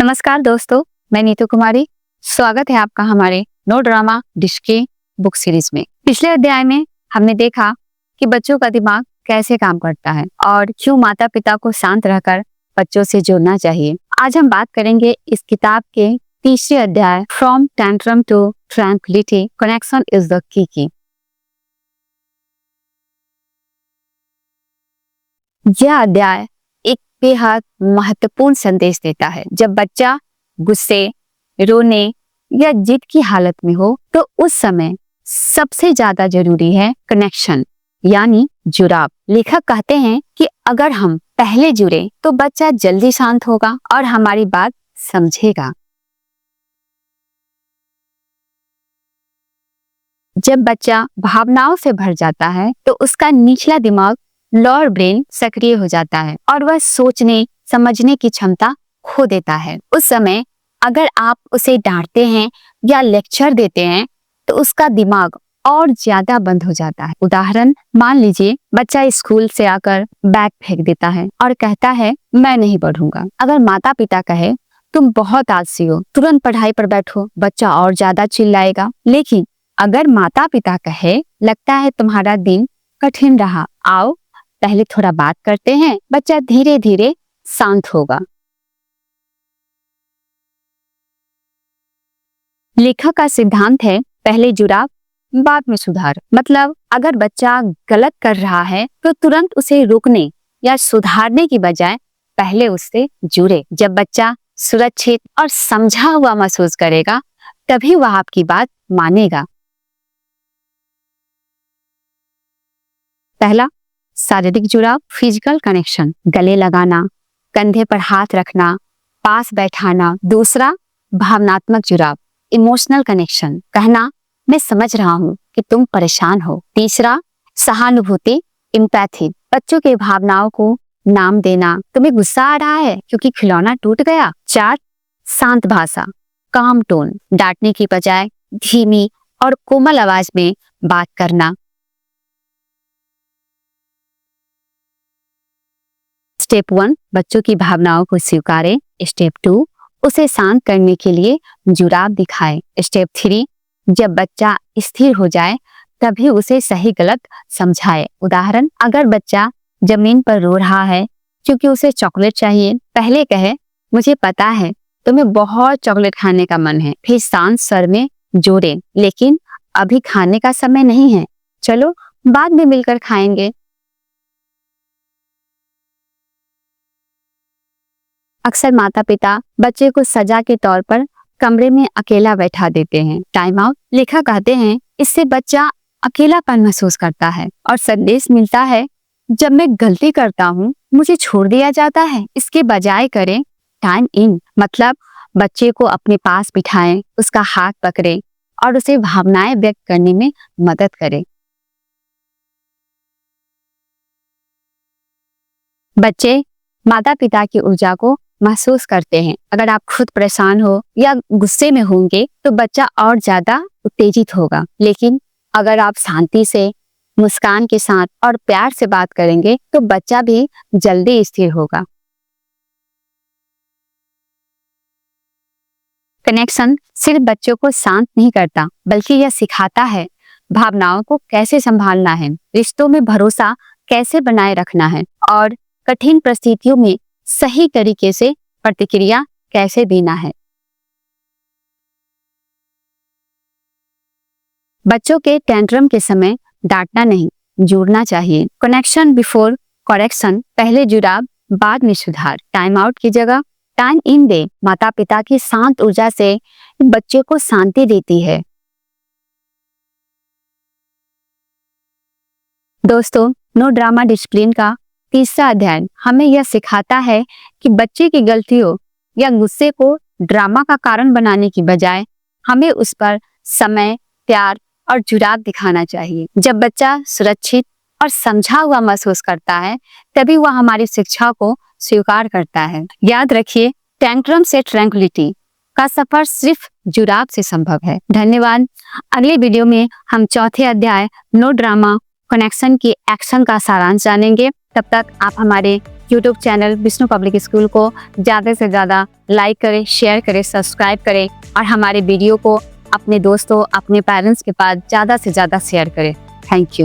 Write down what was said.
नमस्कार दोस्तों, मैं नीतू कुमारी। स्वागत है आपका हमारे नो ड्रामा डिश के बुक सीरीज में। पिछले अध्याय में हमने देखा कि बच्चों का दिमाग कैसे काम करता है और क्यों माता पिता को शांत रहकर बच्चों से जुड़ना चाहिए। आज हम बात करेंगे इस किताब के तीसरे अध्याय from tantrum to tranquillity, connection is the key. यह अध्याय एक बेहद महत्वपूर्ण संदेश देता है। जब बच्चा गुस्से, रोने या जिद की हालत में हो तो उस समय सबसे ज्यादा जरूरी है कनेक्शन यानी जुड़ाव। लेखक कहते हैं कि अगर हम पहले जुड़े तो बच्चा जल्दी शांत होगा और हमारी बात समझेगा। जब बच्चा भावनाओं से भर जाता है तो उसका निचला दिमाग, लोअर ब्रेन सक्रिय हो जाता है और वह सोचने समझने की क्षमता खो देता है। उस समय अगर आप उसे डांटते हैं या लेक्चर देते हैं तो उसका दिमाग और ज्यादा बंद हो जाता है। उदाहरण, मान लीजिए बच्चा स्कूल से आकर बैग फेंक देता है और कहता है मैं नहीं पढ़ूंगा। अगर माता पिता कहे तुम बहुत आलसी हो, तुरंत पढ़ाई पर बैठो, बच्चा और ज्यादा चिल्लाएगा। लेकिन अगर माता पिता कहे लगता है तुम्हारा दिन कठिन रहा, आओ पहले थोड़ा बात करते हैं, बच्चा धीरे धीरे शांत होगा। लेखक का सिद्धांत है पहले जुड़ाव बाद में सुधार। मतलब अगर बच्चा गलत कर रहा है तो तुरंत उसे रोकने या सुधारने की बजाय पहले उससे जुड़े। जब बच्चा सुरक्षित और समझा हुआ महसूस करेगा तभी वह आपकी बात मानेगा। पहला, शारीरिक जुड़ाव, फिजिकल कनेक्शन, गले लगाना, कंधे पर हाथ रखना, पास बैठाना। दूसरा, भावनात्मक जुड़ाव, इमोशनल कनेक्शन, कहना मैं समझ रहा हूँ कि तुम परेशान हो। तीसरा, सहानुभूति, एम्पैथी, बच्चों के भावनाओं को नाम देना, तुम्हें गुस्सा आ रहा है क्योंकि खिलौना टूट गया। 4, शांत भाषा, काम टोन, डांटने की बजाय धीमी और कोमल आवाज में बात करना। स्टेप 1, बच्चों की भावनाओं को स्वीकारें। स्टेप 2, उसे शांत करने के लिए जुड़ाव दिखाएं। स्टेप 3, जब बच्चा स्थिर हो जाए तभी उसे सही गलत समझाए। उदाहरण, अगर बच्चा जमीन पर रो रहा है क्योंकि उसे चॉकलेट चाहिए, पहले कहे मुझे पता है तुम्हें बहुत चॉकलेट खाने का मन है। फिर शांत स्वर में जोड़े, लेकिन अभी खाने का समय नहीं है, चलो बाद में मिलकर खाएंगे। अक्सर माता पिता बच्चे को सजा के तौर पर कमरे में अकेला बैठा देते हैं। टाइम आउट, लेखक कहते हैं इससे बच्चा अकेलापन महसूस करता है और संदेश मिलता है जब मैं गलती करता हूँ मुझे छोड़ दिया जाता है। इसके बजाय करें टाइम इन, मतलब बच्चे को अपने पास बिठाएं, उसका हाथ पकड़ें और उसे भावनाएं व्यक्त करने में मदद करें। बच्चे माता पिता की ऊर्जा को महसूस करते हैं। अगर आप खुद परेशान हो या गुस्से में होंगे तो बच्चा और ज्यादा उत्तेजित होगा। लेकिन अगर आप शांति से, मुस्कान के साथ और प्यार से बात करेंगे तो बच्चा भी जल्दी स्थिर होगा। कनेक्शन सिर्फ बच्चों को शांत नहीं करता बल्कि यह सिखाता है भावनाओं को कैसे संभालना है, रिश्तों में भरोसा कैसे बनाए रखना है और कठिन परिस्थितियों में सही तरीके से प्रतिक्रिया कैसे देना है। बच्चों के टेंट्रम के समय डांटना नहीं, जोड़ना चाहिए। कनेक्शन बिफोर करेक्शन, पहले जुड़ाव बाद में सुधार। टाइम आउट की जगह टाइम इन दे। माता पिता की शांत ऊर्जा से बच्चे को शांति देती है। दोस्तों, नो ड्रामा डिसिप्लिन का तीसरा अध्याय हमें यह सिखाता है कि बच्चे की गलतियों या गुस्से को ड्रामा का कारण बनाने की बजाय हमें उस पर समय, प्यार और जुड़ाव दिखाना चाहिए। जब बच्चा सुरक्षित और समझा हुआ महसूस करता है तभी वह हमारी शिक्षा को स्वीकार करता है। याद रखिए, टेंट्रम से ट्रैंक्विलिटी का सफर सिर्फ जुड़ाव से संभव है। धन्यवाद। अगले वीडियो में हम चौथे अध्याय नो ड्रामा कनेक्शन की एक्शन का सारांश जानेंगे। तब तक आप हमारे YouTube channel Vishnu public school को ज़्यादा से ज़्यादा लाइक करें, शेयर करें, सब्सक्राइब करें और हमारे वीडियो को अपने दोस्तों, अपने पेरेंट्स के पास ज़्यादा से ज़्यादा शेयर करें। Thank you.